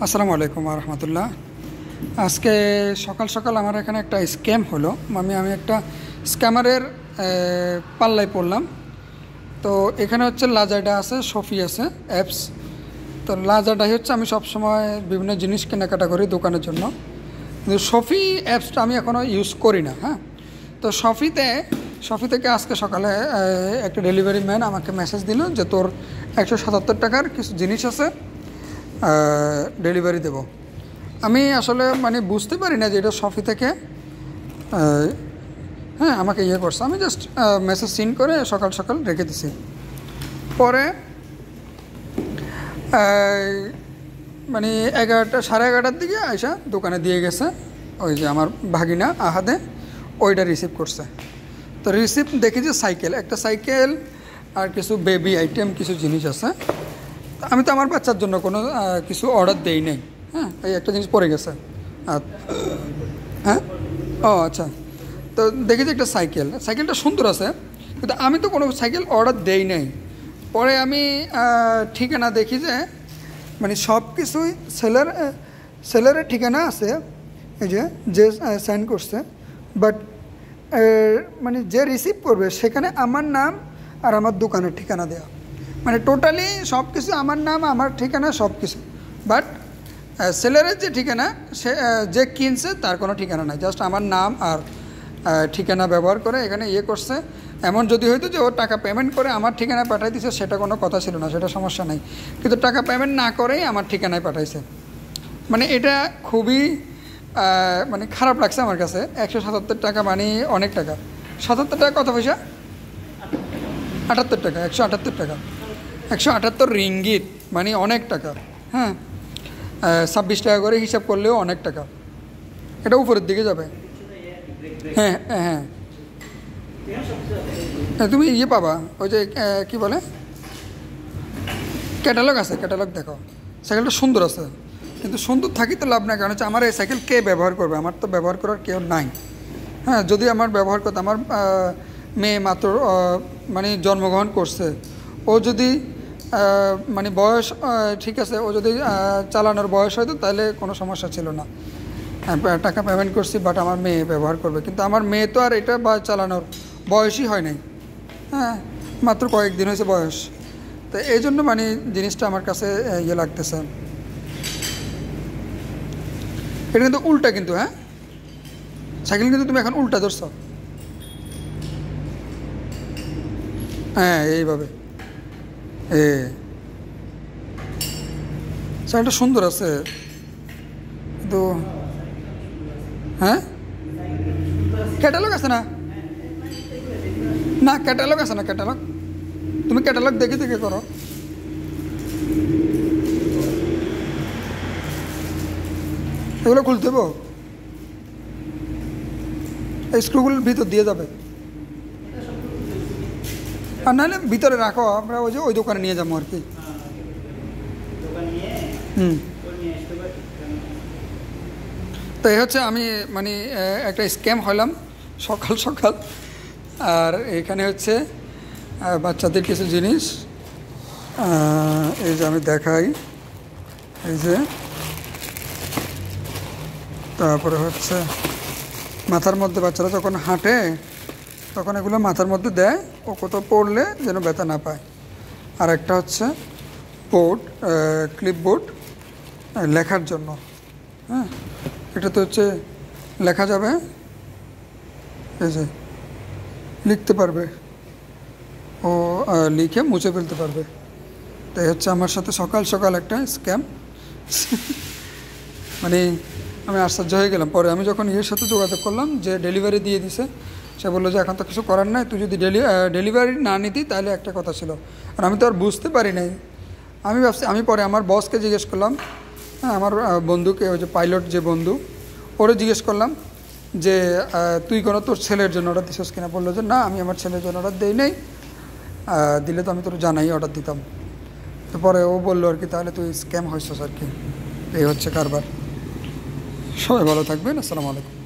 আসসালামু আলাইকুম রহমতুল্লাহ। আজকে সকাল সকাল আমার এখানে একটা স্ক্যাম হলো। আমি একটা স্ক্যামারের পাল্লায় পড়লাম। তো এখানে হচ্ছে লাজাডা আছে, শফি আছে অ্যাপস। তো লাজাডাই হচ্ছে আমি সবসময় বিভিন্ন জিনিস কেনাকাটা করি দোকানের জন্য, কিন্তু শফি অ্যাপসটা আমি এখনও ইউজ করি না। হ্যাঁ, তো শফি থেকে আজকে সকালে একটা ডেলিভারি ম্যান আমাকে মেসেজ দিল যে তোর 177 টাকার কিছু জিনিস আছে, ডেলিভারি দেব। আমি আসলে বুঝতে পারি না যে এটা শফি থেকে হ্যাঁ আমাকে ইয়ে করছে। আমি জাস্ট মেসেজ সিন করে সকাল সকাল রেখে দিছি। পরে 11:30 দিকে আয়সা দোকানে দিয়ে গেছে ওই যে আমার ভাগিনা আহাদে, ওইটা রিসিভ করছে। তো রিসিভ দেখি যে একটা সাইকেল আর কিছু বেবি আইটেম কিছু জিনিস আছে। আমি তো আমার বাচ্চার জন্য কোনো কিছু অর্ডার দেই নাই। হ্যাঁ, এই একটা জিনিস পড়ে গেছে। হ্যাঁ, ও আচ্ছা। তো দেখি যে একটা সাইকেলটা সুন্দর আছে, কিন্তু আমি তো কোনো সাইকেল অর্ডার দেই নাই। পরে আমি ঠিকানা দেখি যে সব কিছুই সেলারের ঠিকানা আছে, এই যে সাইন করছে, বাট যে রিসিভ করবে সেখানে আমার নাম আর আমার দোকানের ঠিকানা দেওয়া, টোটালি সব কিছু আমার নাম আমার ঠিকানা সব কিছু। বাট সেলারের যে ঠিকানা, সে যে কিনছে তার কোনো ঠিকানা নাই, জাস্ট আমার নাম আর ঠিকানা ব্যবহার করে এখানে ইয়ে করছে। এমন যদি হয়তো যে ও টাকা পেমেন্ট করে আমার ঠিকানায় পাঠাই দিছে, সেটা কোনো কথা ছিল না, সেটা সমস্যা নেই। কিন্তু টাকা পেমেন্ট না করেই আমার ঠিকানায় পাঠাইছে। এটা খুবই খারাপ লাগছে আমার কাছে। 177 টাকা অনেক টাকা। 77 টাকা কত পয়সা? 78 টাকা। 178 টাকা, 178 রিঙ্গিত, অনেক টাকা। হ্যাঁ, 26 টাকা করে হিসাব করলেও অনেক টাকা। এটা উপরের দিকে যাবে। হ্যাঁ হ্যাঁ, তুমি ইয়ে পাবা, ওই যে কি বলে, ক্যাটালগ আছে, ক্যাটালগ দেখো। সাইকেলটা সুন্দর আছে, কিন্তু সুন্দর থাকি তো লাভ নাই, কারণ হচ্ছে আমার এই সাইকেল কে ব্যবহার করবে? আমার তো ব্যবহার করার কেউ নাই। হ্যাঁ, যদি আমার ব্যবহার করতে, আমার মেয়ে মাত্র জন্মগ্রহণ করছে, ও যদি বয়স ঠিক আছে, ও যদি চালানোর বয়স হয়তো তাহলে কোনো সমস্যা ছিল না। টাকা পেমেন্ট করছি, বাট আমার মেয়ে ব্যবহার করবে, কিন্তু আমার মেয়ে তো আর এটা চালানোর বয়সই হয় নাই। হ্যাঁ, মাত্র কয়েকদিন হয়েছে বয়স। তো এই জন্য জিনিসটা আমার কাছে ইয়ে লাগতেছে। এটা কিন্তু উল্টা, কিন্তু হ্যাঁ, সাইকেল কিন্তু তুমি এখন উল্টা ধরছ। হ্যাঁ, এইভাবে সাইকেলটা সুন্দর আছে, কিন্তু হ্যাঁ, ক্যাটালগ আছে না? না, ক্যাটালগ আছে না? ক্যাটালগ তুমি ক্যাটালগ দেখে দেখে করো। এগুলো খুলতে দেবো, এই স্ক্রুগুলোর ভিতর দিয়ে যাবে, আর নাহলে ভিতরে রাখো, আমরা ওই দোকানে নিয়ে যাবো আর কি। তো এই হচ্ছে আমি একটা স্ক্যাম হলাম সকাল সকাল। আর এখানে হচ্ছে বাচ্চাদের কিছু জিনিস, এই যে আমি দেখাই, এই যে, তারপরে হচ্ছে মাথার মধ্যে বাচ্চারা যখন হাঁটে তখন এগুলো মাথার মধ্যে দেয়, ও কোথাও পড়লে যেন ব্যথা না পায়। আর একটা হচ্ছে বোর্ড, ক্লিপবোর্ড লেখার জন্য। হ্যাঁ, এটাতে হচ্ছে লেখা যাবে, এই যে লিখতে পারবে, ও লিখে মুছে ফেলতে পারবে। তাই হচ্ছে আমার সাথে সকাল সকাল একটা স্ক্যাম। আমি আশ্চর্য হয়ে গেলাম। পরে আমি যখন ইয়ের সাথে যোগাযোগ করলাম যে ডেলিভারি দিয়ে দিছে, সে বললো যে এখন তো কিছু করার নাই, তুই যদি ডেলিভারি না নিতি তাহলে একটা কথা ছিল। আর আমি তো আর বুঝতে পারি নাই। আমি ভাবছি, আমি পরে আমার বসকে জিজ্ঞেস করলাম, হ্যাঁ, আমার বন্ধুকে, ওই যে পাইলট যে বন্ধু, ওরে জিজ্ঞেস করলাম যে তুই কোনো তোর ছেলের জন্য অর্ডার দিছিস কিনা? বললো যে না, আমি আমার ছেলের জন্য অর্ডার দিই নাই, দিলে তো আমি তোর জানাই অর্ডার দিতাম। তো পরে ও বললো আর কি, তাহলে তুই স্ক্যাম হয়েছিস আর কি। এই হচ্ছে কারবার। সবাই ভালো থাকবেন। আসসালামু আলাইকুম।